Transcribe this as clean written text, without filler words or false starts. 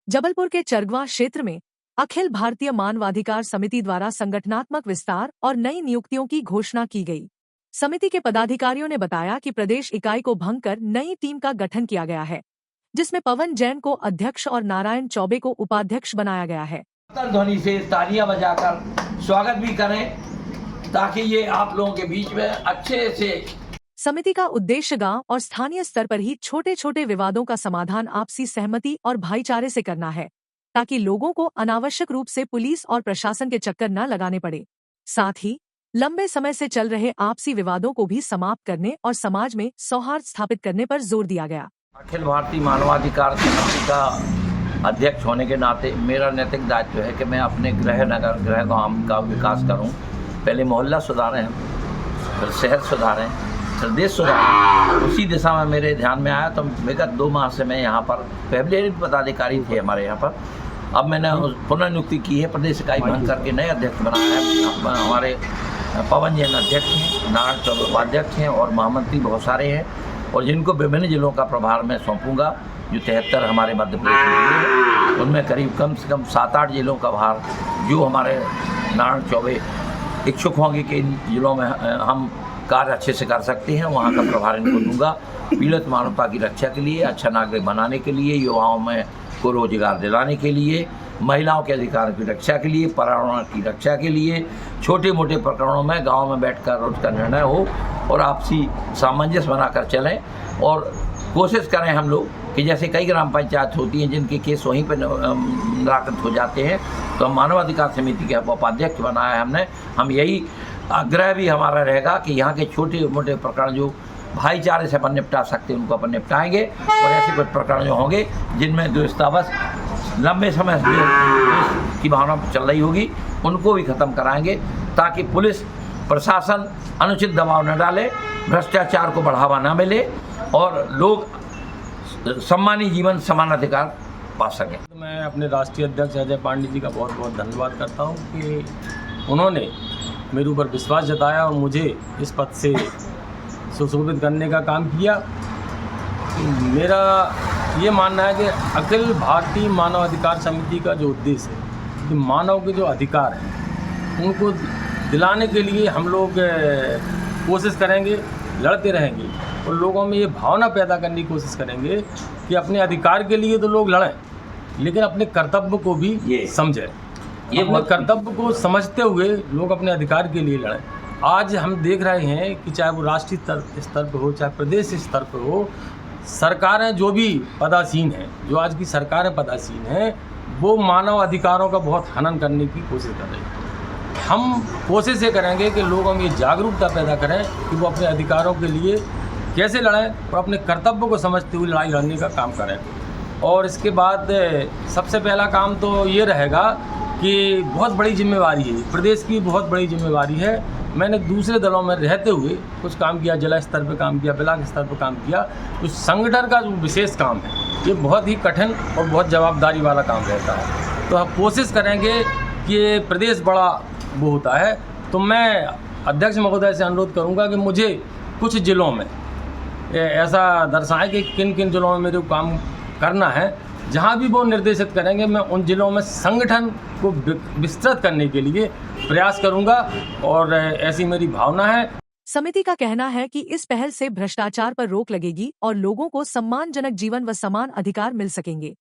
जबलपुर के चरगवा क्षेत्र में अखिल भारतीय मानवाधिकार समिति द्वारा संगठनात्मक विस्तार और नई नियुक्तियों की घोषणा की गई। समिति के पदाधिकारियों ने बताया कि प्रदेश इकाई को भंग कर नई टीम का गठन किया गया है, जिसमें पवन जैन को अध्यक्ष और नारायण चौबे को उपाध्यक्ष बनाया गया है। ध्वनि से तालियां बजाकर स्वागत भी करें ताकि ये आप लोगों के बीच में अच्छे से। समिति का उद्देश्य गांव और स्थानीय स्तर पर ही छोटे छोटे विवादों का समाधान आपसी सहमति और भाईचारे से करना है, ताकि लोगों को अनावश्यक रूप से पुलिस और प्रशासन के चक्कर न लगाने पड़े। साथ ही लंबे समय से चल रहे आपसी विवादों को भी समाप्त करने और समाज में सौहार्द स्थापित करने पर जोर दिया गया। अखिल भारतीय मानवाधिकार समिति का अध्यक्ष होने के नाते मेरा नैतिक दायित्व है कि मैं अपने गृह नगर गृह गांव का विकास करूं। पहले मोहल्ला सुधारें, फिर शहर सुधारें, फिर देश सुधारें। उसी दिशा में मेरे ध्यान में आया तो विगत 2 माह से मैं यहाँ पर पहले पदाधिकारी थे हमारे यहाँ पर। अब मैंने पुनर्नियुक्ति की है, प्रदेश इकाई भंग करके नए अध्यक्ष बनाया है। हमारे पवन जैन अध्यक्ष हैं, नारायण चौबे उपाध्यक्ष हैं और महामंत्री बहुत सारे हैं, और जिनको विभिन्न जिलों का प्रभार मैं सौंपूंगा। जो 73 हमारे मध्य प्रदेश में, उनमें करीब कम से कम 7-8 जिलों का भार जो हमारे नारायण चौबे इच्छुक होंगे कि इन जिलों में हम कार्य अच्छे से कर सकते हैं, वहाँ का प्रभार इनको दूंगा। पीड़ित मानवता की रक्षा के लिए, अच्छा नागरिक बनाने के लिए, युवाओं में को रोजगार दिलाने के लिए, महिलाओं के अधिकारों की रक्षा के लिए, पर्यावरण की रक्षा के लिए, छोटे मोटे प्रकरणों में गांव में बैठकर उसका निर्णय हो और आपसी सामंजस्य बनाकर चलें। और कोशिश करें हम लोग कि जैसे कई ग्राम पंचायत होती हैं जिनके केस वहीं पर निराकृत हो जाते हैं, तो मानवाधिकार समिति के उपाध्यक्ष बनाया है हमने। हम यही आग्रह भी हमारा रहेगा कि यहाँ के छोटे मोटे प्रकरण जो भाईचारे से अपन निपटा सकते हैं उनको अपन निपटाएंगे, और ऐसे कुछ प्रकरण जो होंगे जिनमें द्वेषतावश लंबे समय से की भावना चल रही होगी उनको भी ख़त्म कराएंगे, ताकि पुलिस प्रशासन अनुचित दबाव न डाले, भ्रष्टाचार को बढ़ावा न मिले और लोग सम्मानी जीवन समान अधिकार पा सकें। मैं अपने राष्ट्रीय अध्यक्ष अजय पांडे जी का बहुत बहुत धन्यवाद करता हूँ कि उन्होंने मेरे ऊपर विश्वास जताया और मुझे इस पद से सुशोभित करने का काम किया। मेरा ये मानना है कि अखिल भारतीय मानवाधिकार समिति का जो उद्देश्य है कि मानव के जो अधिकार हैं उनको दिलाने के लिए हम लोग कोशिश करेंगे, लड़ते रहेंगे और लोगों में ये भावना पैदा करने की कोशिश करेंगे कि अपने अधिकार के लिए तो लोग लड़ें, लेकिन अपने कर्तव्य को भी समझें। ये अपने कर्तव्य को समझते हुए लोग अपने अधिकार के लिए लड़ें। आज हम देख रहे हैं कि चाहे वो राष्ट्रीय स्तर पर हो, चाहे प्रदेश स्तर पर हो, सरकारें जो भी पदासीन हैं, जो आज की सरकारें पदासीन हैं, वो मानव अधिकारों का बहुत हनन करने की कोशिश कर रही हैं। हम कोशिश ये करेंगे कि लोगों में ये जागरूकता पैदा करें कि वो अपने अधिकारों के लिए कैसे लड़ें और अपने कर्तव्य को समझते हुए लड़ाई लड़ने का काम करें। और इसके बाद सबसे पहला काम तो ये रहेगा कि बहुत बड़ी जिम्मेवारी है, प्रदेश की बहुत बड़ी जिम्मेवारी है। मैंने दूसरे दलों में रहते हुए कुछ काम किया, जिला स्तर पे काम किया, ब्लॉक स्तर पे काम किया। तो संगठन का जो विशेष काम है ये बहुत ही कठिन और बहुत जवाबदारी वाला काम रहता है। तो हम कोशिश करेंगे कि प्रदेश बड़ा वो होता है, तो मैं अध्यक्ष महोदय से अनुरोध करूँगा कि मुझे कुछ जिलों में ऐसा दर्शाएं कि किन किन जिलों में मेरे को काम करना है। जहाँ भी वो निर्देशित करेंगे मैं उन जिलों में संगठन को विस्तृत करने के लिए प्रयास करूंगा, और ऐसी मेरी भावना है। समिति का कहना है कि इस पहल से भ्रष्टाचार पर रोक लगेगी और लोगों को सम्मानजनक जीवन व समान अधिकार मिल सकेंगे।